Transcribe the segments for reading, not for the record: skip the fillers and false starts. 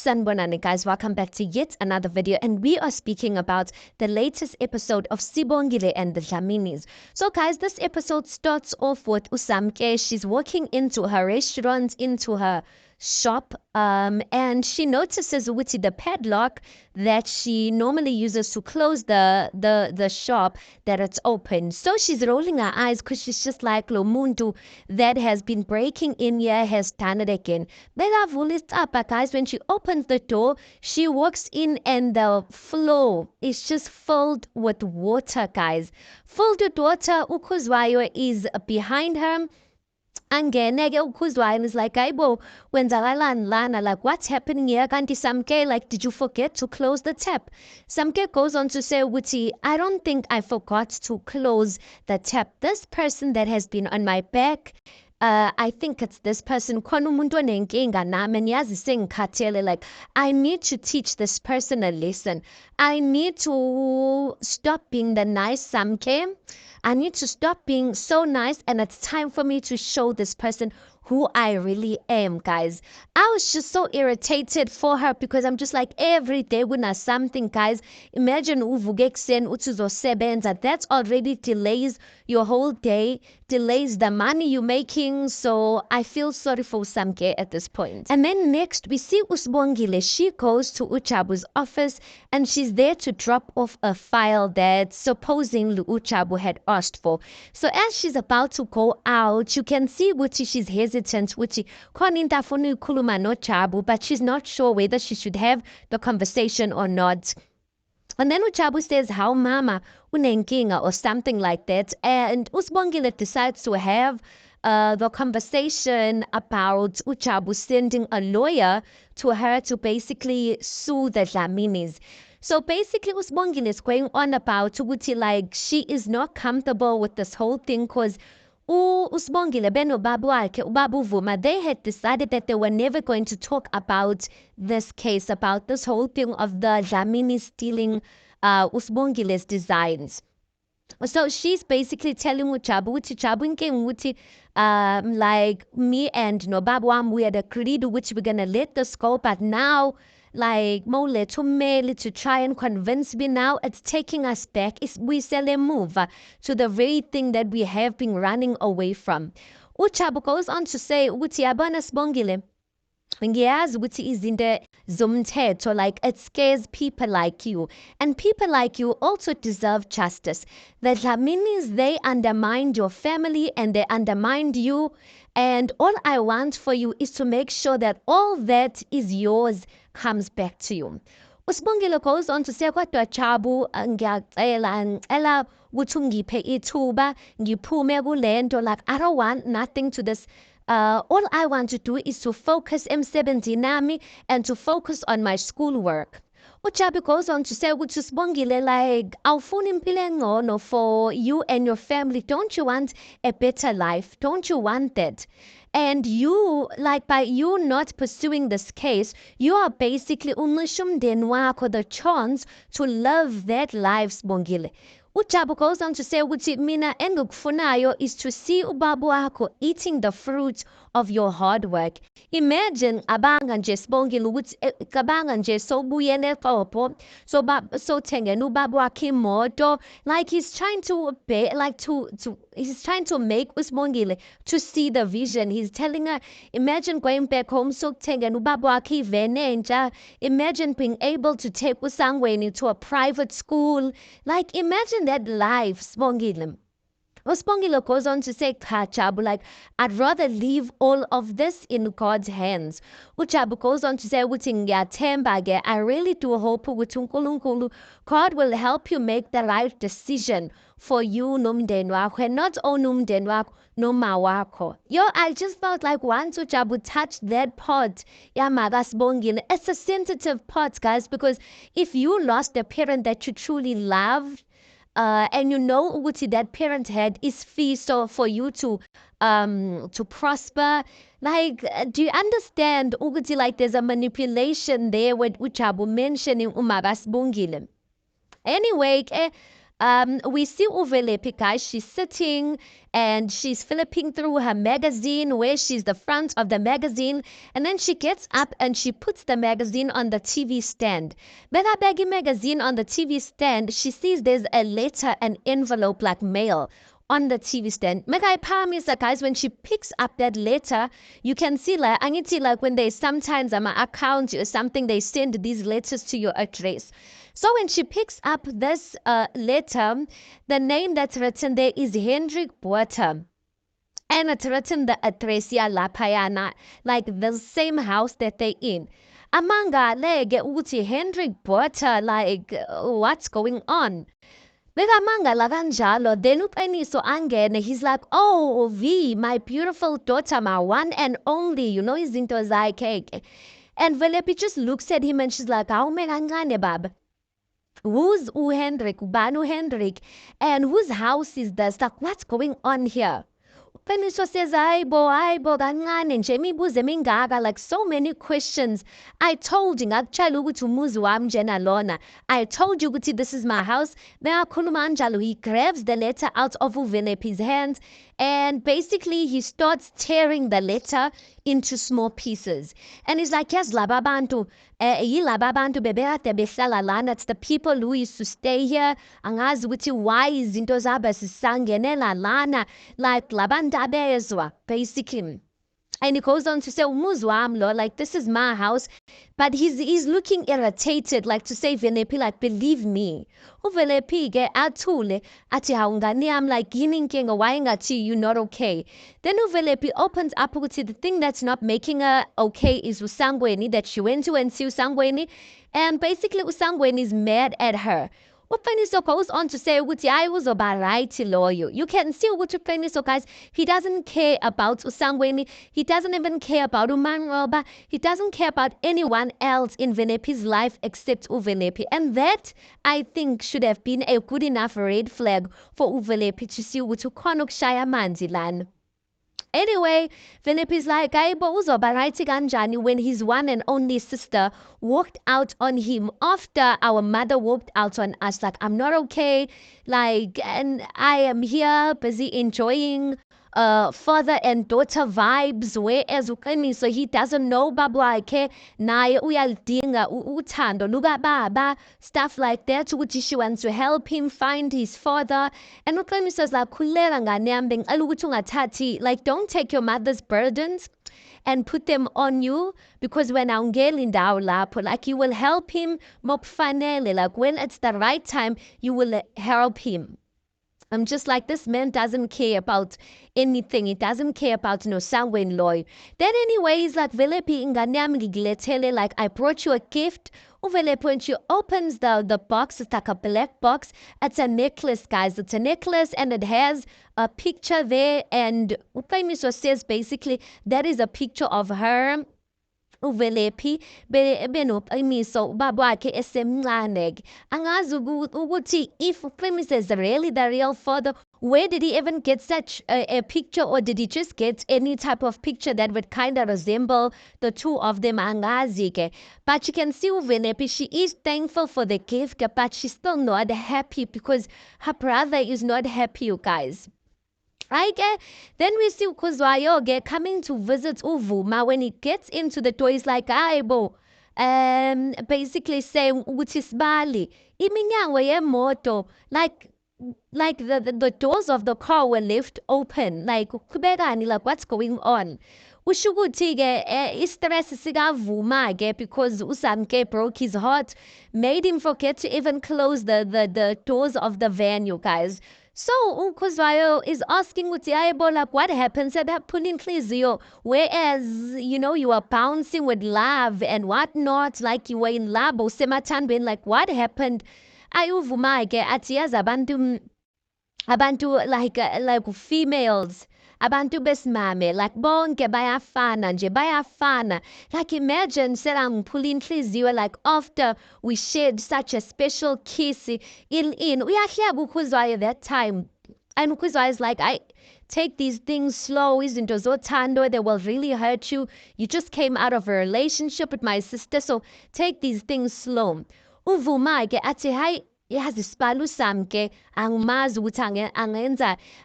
Sanbonani guys, welcome back to yet another video, and we are speaking about the latest episode of Sibongile and the Dlaminis. So guys, this episode starts off with Usamke. She's walking into her restaurant, into her shop, and she notices with the padlock that she normally uses to close the shop, that it's open. So she's rolling her eyes because she's just like, lo muntu that has been breaking in here has done it again. But guys, when she opens the door, she walks in and the floor is just filled with water, guys. Filled with water. Ukuzwayo is behind her. Angene-ke ukhuzwayo is like, ayibo, kwenzakalani lana? Like, what's happening here? Kanti Samke, like, did you forget to close the tap? Samke goes on to say, Wuti, I don't think I forgot to close the tap. This person that has been on my back, I think it's this person. Khona umuntu onenkinga nami niyazi sengikhathele. Like, I need to teach this person a lesson. I need to stop being the nice Samke. I need to stop being so nice, and it's time for me to show this person who I really am, guys. I was just so irritated for her because I'm just like, every day when there's something, guys, imagine uvuke ekuseni uthi uzosebenza. That already delays your whole day, delays the money you're making. So I feel sorry for Samke at this point. And then next we see Sibongile. She goes to Uchabu's office and she's there to drop off a file that supposedly Uchabu had asked for. So as she's about to go out, you can see Wuti, she's hesitant. Wuti koninta funu kuluma no Chabu, but she's not sure whether she should have the conversation or not. And then Uchabu says, how mama unenkinga or something like that. And Sibongile decides to have the conversation about Uchabu sending a lawyer to her to basically sue the Dlaminis. So basically, Sibongile is going on about Uguti, like, she is not comfortable with this whole thing because Sibongile beno babu wakhe ubabu Vuma, they had decided that they were never going to talk about this case, about this whole thing of the Dlamini stealing Sibongile's designs. So she's basically telling Uchabu, like, me and no babu we had agreed which we're gonna let this go, but now, like, mole to try and convince me now, it's taking us back. We sell a move to the very thing that we have been running away from. Uchabu goes on to say, Uti abana Sibongile. Ngiyazi ukuthi izinto zomthetho, like, it scares people like you, and people like you also deserve justice. The Dlaminis, they undermined your family and they undermined you, and all I want for you is to make sure that all that is yours comes back to you. Sibongile goes on to say, kodwa Chabu, ngicela ukuthi ungiphe ithuba ngiphume kulento. Like, I don't want nothing to this. All I want to do is to focus emsebenzini nami and to focus on my schoolwork. Uchabu goes on to say, Sibongile, like, awufuni impilo engcono for you and your family. Don't you want a better life? Don't you want that? And you, like, by you not pursuing this case, you are basically unisha umndeni wakho the chance to live that life, Sibongile. Uchabu goes on to say, mina engikufunayo is to see ubabu wakho eating the fruit of your hard work. Imagine abanga nje Sibongile ukuthi kabanga nje sobuyele eqopho so thengena ubabu wakhe imoto. Like, he's trying to he's trying to make Sibongile to see the vision. He's telling her, imagine going back home so thengena ubabu wakhe ivene entsha. Imagine being able to take Usangweni to a private school. Like, imagine that life, Sibongile. Sibongile goes on to say, Chabu, like, I'd rather leave all of this in God's hands. Uchabu goes on to say, I really do hope God will help you make the right decision for you nomndeni wakho, and not only umndeni wakho noma wakho. Yo, I just felt like once Uchabu touched that part, Sibongile, it's a sensitive part, guys, because if you lost a parent that you truly loved, and you know what that parent had is fee, so for you to prosper, like, do you understand ukuthi, like, there's a manipulation there with Uchabu mentioning Sibongile. Anyway, We see Uvelephi, guys. She's sitting and she's flipping through her magazine where she's the front of the magazine. And then she gets up and she puts the magazine on the TV stand. Bela Baggy magazine on the TV stand, she sees there's a letter, an envelope like mail on the TV stand. I promise that, guys, when she picks up that letter, you can see like angithi like when they sometimes on my account or something, they send these letters to your address. So when she picks up this letter, the name that's written there is Hendrik Botha. And it's written the address ya lapayana, like the same house that they in. Amanga lege uti Hendrik Botha, like what's going on? Bekamangala kanjalo, then uPeniso angene, he's like, oh, V, my beautiful daughter, my one and only, izinto zakhe. And Velephi just looks at him and she's like, awume kancane baba. Who's Hendrik? Ubani Hendrik? And whose house is this? Like, what's going on here? Peniso says, ayibo, kancane nje imibuzo emingaka, like so many questions. I told you, ngakutshela ukuthi umuzi wami njena lona. I told you ukuthi this is my house. Bekakhuluma kanjalo, he grabs the letter out of Uvelephi's hands and basically he starts tearing the letter into small pieces. And he's like, yes, laba bantu. Yilaba bantu bebekade behlala lana. It's the people who used to stay here. Angazi ukuthi why izinto zabo sisangenela lana. Like labantu abezwa, basically. And he goes on to say, umuzi wami lo, like this is my house. But he's looking irritated, like to say, Velephi, like believe me. Uvelephi ke athule, athi hawu ngani yami, like yini inkinga, why ngathi you not okay. Then Uvelephi opens up ukuthi the thing that's not making her okay is uSangweni, that she went to and see uSangweni. And basically uSangweni is mad at her. uPeniso goes on to say ukuthi hayi uzoba right loyo. You can see ukuthi uPeniso, guys, he doesn't care about uSangweni. He doesn't even care about uManqoba. He doesn't care about anyone else in Velephi's life except Uvelephi. And that, I think, should have been a good enough red flag for Uvelephi to see ukuthi ukhona ukushaya amanzi lana. Anyway, Velephi's like, ayibo uzoba right kanjani when his one and only sister walked out on him after our mother walked out on us. Like, I'm not okay. Like, and I am here busy enjoying father and daughter vibes, whereas uQiniso, he doesn't know baba wakhe naye uyalidinga uthando lukababa, stuff like that, ukuthi she wants to help him find his father. And uQiniso is like, khuleka ngane yami, ngicela ukuthi ungathathi, like don't take your mother's burdens and put them on you, because when awungeli ndawo lapho, like you will help him mokufanele, like when it's the right time you will help him. I'm just like, this man doesn't care about anything. He doesn't care about Sangweni Loy. Then anyways, like Velephi ingane yami ngigilethele, like I brought you a gift. Uvelephi, when she opens the box, it's like a black box. It's a necklace, guys. It's a necklace and it has a picture there. And uPeniso says basically that is a picture of her, uVelephi, benoqiniso ubaba wakhe esemncane. Angazi ukuthi if uPeniso is really the real father, where did he even get such a picture, or did he just get any type of picture that would kind of resemble the two of them? Angazi ke. But you can see uVelephi, she is thankful for the gift, but she's still not happy because her brother is not happy, you guys. Then we see Kuzwayo coming to visit Uvuma. When he gets into the door, he's like, Aibo, basically saying, Utisbali, iminyango yemoto, like the doors of the car were left open. Like, kubekani, like what's going on? Ushuguti istress sikavuma because uSamke broke his heart, made him forget to even close the doors of the van, you guys. So uKuzwayo is asking Utiayebo, like, what happens at that pulling Klizio? Whereas, you are bouncing with love and whatnot, like you were in love, or Sematanbin, like, what happened? Ayuvuma atiyaz abantu like females. Abantu besimame, like bonke bayafana nje bayafana. Like imagine pulling inhliziyo, like after we shared such a special kiss in uyahleba uKuzwayo that time. And uKuzwayo is like, I take these things slow, izinto zothando, they will really hurt you. You just came out of a relationship with my sister, so take these things slow. Uvuma ke athi, hayi, yazi Sibali uSamke angimazi ukuthi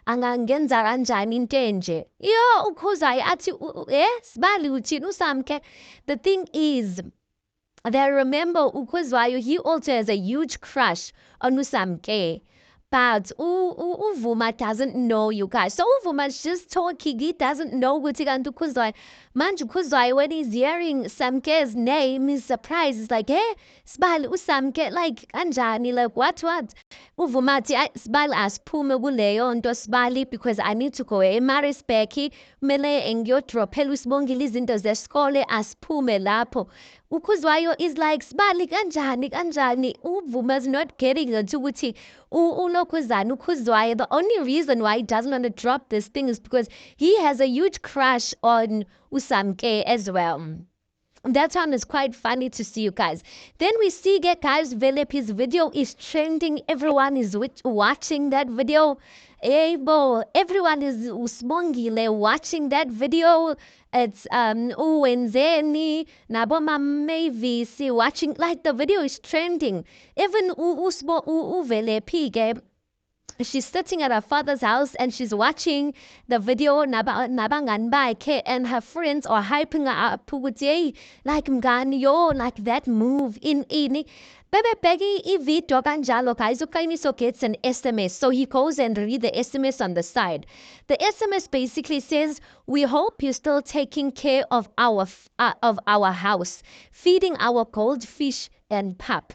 angangenza kanjani into enje. Yo uKhuzwayo athi Sibali uthini uSamke. The thing is that I remember uKhuzwayo, he also has a huge crush on uSamke. But Uvuma doesn't know, you guys. So Uvuma's just talking. He doesn't know what to do. Kuzwai. Manju Kuzwai, when he's hearing Samke's name, he's surprised. He's like, hey, Sibali uSamke, like, Anjani, like, what? Uvumati, Sibali asiphume kuleyo nto Sibali, because I need to go emarisbeki, mele engiyodrophela uSibongile izinto zesikole asiphume lapho. uKhuzwayo is like, Sibali kanjani. Uvuma's not getting it ukuthi ulokhuzana uKhuzwayo. The only reason why he doesn't want to drop this thing is because he has a huge crush on uSamke as well. That one is quite funny to see, you guys. Then we see, guys, Velepi's video is trending. Everyone is watching that video. Everyone is Sibongile watching that video. It's Uwenzeni, Naboma Mavisi watching, like the video is trending. Even Velepi, she's sitting at her father's house and she's watching the video nabanganbake, and her friends are hyping her up like mngani, like that move in Bebe Peggy video kanjalo guys. So gets an SMS, so he goes and read the SMS on the side. The SMS basically says, we hope you're still taking care of our house, feeding our goldfish and pup.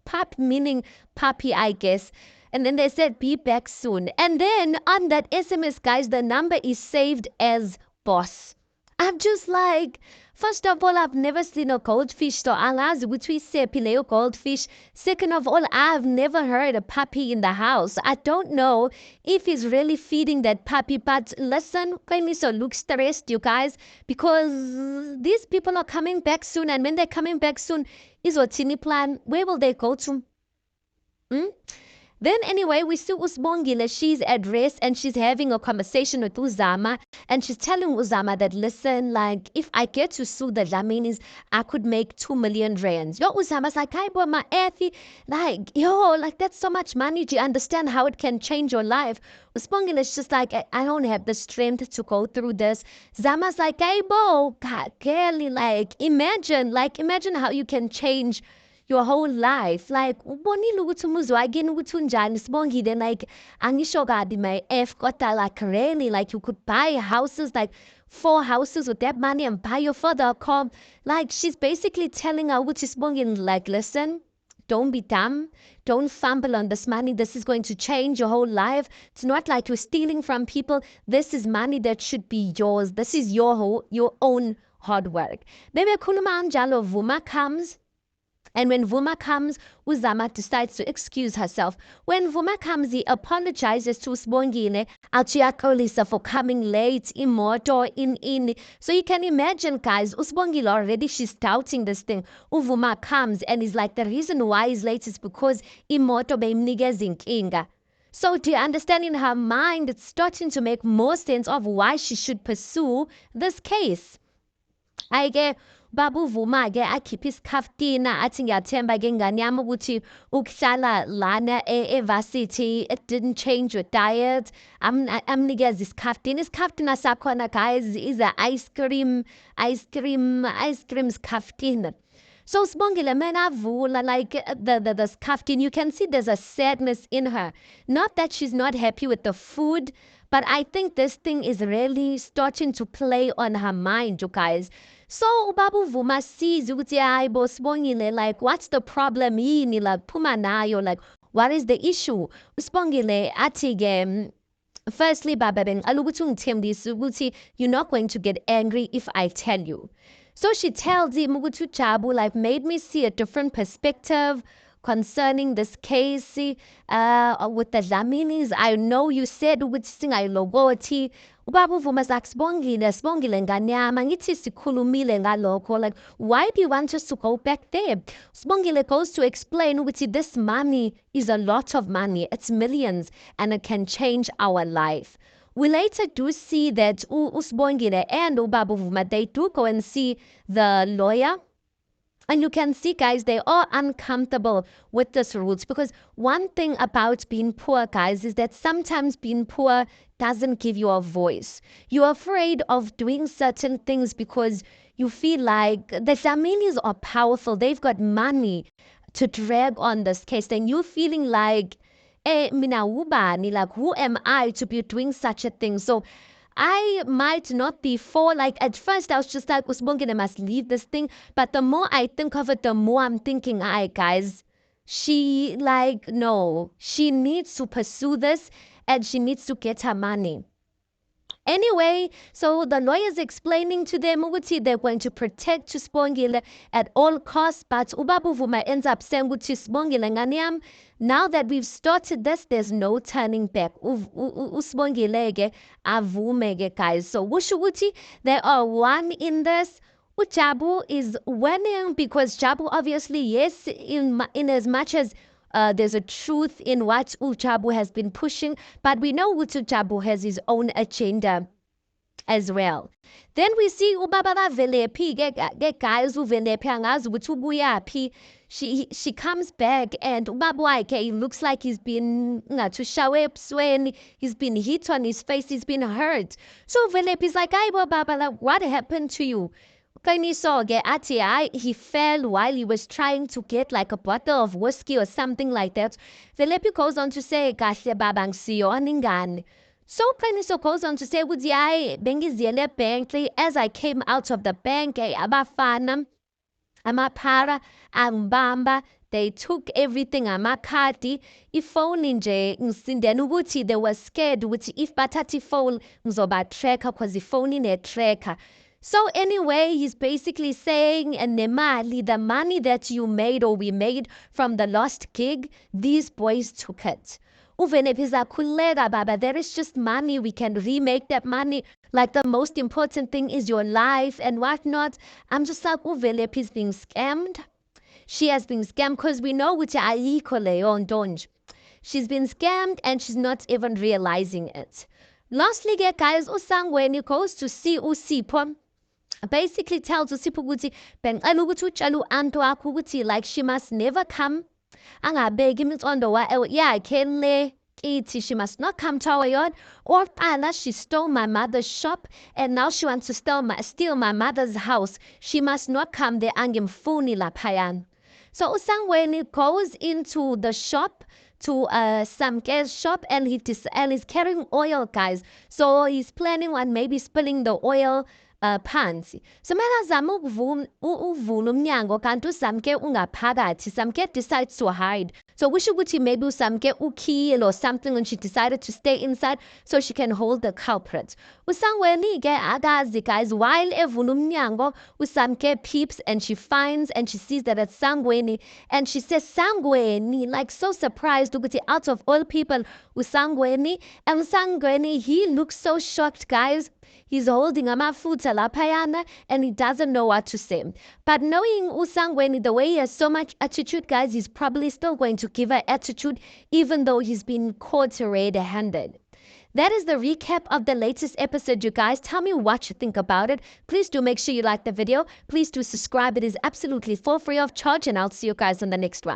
Pup meaning puppy, I guess. And then they said, be back soon. And then on that SMS, guys, the number is saved as boss. I'm just like, first of all, I've never seen a goldfish. So alas, which we say pileo goldfish. Second of all, I've never heard a puppy in the house. I don't know if he's really feeding that puppy. But listen, so look stressed, you guys, because these people are coming back soon. And when they're coming back soon, is what Tini plan? Where will they go to? Then anyway, we see Sibongile, she's at rest and she's having a conversation with Uzama, and she's telling Uzama that, listen, like, if I get to sue the Dlaminis, I could make 2 million rands. Yo, Uzama's like, hi, boy, my earthy, like, yo, like, that's so much money. Do you understand how it can change your life? Sibongile is just like, I don't have the strength to go through this. Zama's like, hey, bo, God, girlie, like, imagine how you can change your whole life. Like, ubonile ukuthi umuzwakini ukuthi unjani Sibongile, like, angisho kabi my F, kodwa like, really, like, you could buy houses, like 4 houses with that money and buy your father a car. Like, she's basically telling her ukuthi Sibongile, like, listen, don't be dumb. Don't fumble on this money. This is going to change your whole life. It's not like you're stealing from people. This is money that should be yours. This is your own hard work. Maybe khuluma anjalo, Vuma comes. And when Vuma comes, Uzama decides to excuse herself. When Vuma comes, he apologizes to Sibongile, Achiakolisa, for coming late, imoto, in. So you can imagine, guys, Sibongile already, she's doubting this thing. Uvuma comes and is like, the reason why he's late is because imoto beimnikeza inkinga. So do you understand, in her mind, it's starting to make more sense of why she should pursue this case. I get Babu Vuma ke akhipha isikhaftina athi ngiyathemba ke ngane yami ukuthi ukuhlala lana evarsity, it didn't change your diet. Amnikeza isikhaftina sakhona, guys, is a ice cream isikhaftina. So Sibongile mena avula, like, the skaftin, you can see there's a sadness in her. Not that she's not happy with the food, but I think this thing is really starting to play on her mind, you guys. So Babu Vuma sees ukuthi hayi bo Sibongile, like, what's the problem yini, like, phuma nayo, like, what is the issue? Sibongile athi ke, firstly baba bengicela ukuthi ungithembise ukuthi you're not going to get angry if I tell you. So she tells him ukuthi Jabu, like, made me see a different perspective concerning this case with the Dlaminis. I know you said ukuthi singayiloboti. Ubaba Vuma's like, Sibongile ngane yami, angithi sikhulumile ngalokho, like, why do you want us to go back there? Sibongile goes to explain ukuthi this money is a lot of money. It's millions and it can change our life. We later do see that Sibongile and Ubaba Vuma, they do go and see the lawyer. And you can see, guys, they are uncomfortable with this roots because one thing about being poor, guys, is that sometimes being poor doesn't give you a voice. You're afraid of doing certain things because you feel like the Dlaminis are powerful. They've got money to drag on this case. Then you're feeling like, mina ubani, like, who am I to be doing such a thing? So I might not be for, like, at first I was just like, Usbongile must leave this thing. But the more I think of it, the more I'm thinking, guys, she, like, no, she needs to pursue this and she needs to get her money. Anyway, so the lawyers explaining to them ukuthi they're going to protect Sibongile at all costs, but ubaba uVuma ends up saying ukuthi Sibongile ngani yami, now that we've started this, there's no turning back. Usibongile ke avume ke, guys. So kusho ukuthi they are one in this. Ujabu is winning because Jabu obviously, yes, in as much as there's a truth in what Ujabu has been pushing, but we know Ujabu has his own agenda as well. Then we see ubaba kaVelephi ke guys, uVelephi angazi ukuthi ubuyaphi. She comes back and ubaba wakhe, he looks like he's been ngathi ushawe ebusweni, he's been hit on his face, he's been hurt. So Velephi's like, "Hayi bo baba, like, what happened to you?" Kainiso ati he fell while he was trying to get like a bottle of whiskey or something like that. Velephi goes on to say, "Kahle baba ngisiyona ingane." So Kainiso goes on to say, "Ukuthi hayi bengiziyele eBank as I came out of the bank, abafana amaphara angibamba, they took everything, amakhadi, ifoni nje ngisindena ukuthi they were scared ukuthi if bathatha ifoni ngizoba-tracker because ifoni ine-tracker." So anyway, he's basically saying, and nemali, the money that you made or we made from the lost gig, these boys took it. Uvelephi zakhuleka baba, there is just money, we can remake that money. Like the most important thing is your life and whatnot. I'm just like, Uvelephi is being scammed. She has been scammed because we know which ayikho leyo ntonje. She's been scammed and she's not even realizing it. Lastly, guys, uSangweni goes to see uSipho. Basically tells uSipho ukuthi bengicela ukuthi utshele u-anti wakho ukuthi like she must never come, angabeki imicondo yakhe le kithi, she must not come to our yard. Oqala, she stole my mother's shop and now she wants to steal my mother's house. She must not come there, angimfuni laphayana. So uSangweni goes into the shop, to some guy's shop, and he's carrying oil, guys. So he's planning on maybe spilling the oil phansi. So mele azame uvula umnyango kanti uSamke ungaphakathi. Samke decides to hide. So kusho ukuthi maybe uSamke ukhiyile or something and she decided to stay inside so she can hold the culprit. uSangweni ke akazi, guys, while evula umnyango, uSamke peeps and she finds and she sees that it's Sangweni and she says Sangweni, like so surprised ukuthi out of all people uSangweni, and Sangweni, he looks so shocked, guys. He's holding amafutha laphayana and he doesn't know what to say. But knowing uSangweni, the way he has so much attitude, guys, he's probably still going to give her attitude even though he's been caught red-handed. That is the recap of the latest episode, you guys. Tell me what you think about it. Please do make sure you like the video. Please do subscribe. It is absolutely for free of charge, and I'll see you guys on the next one.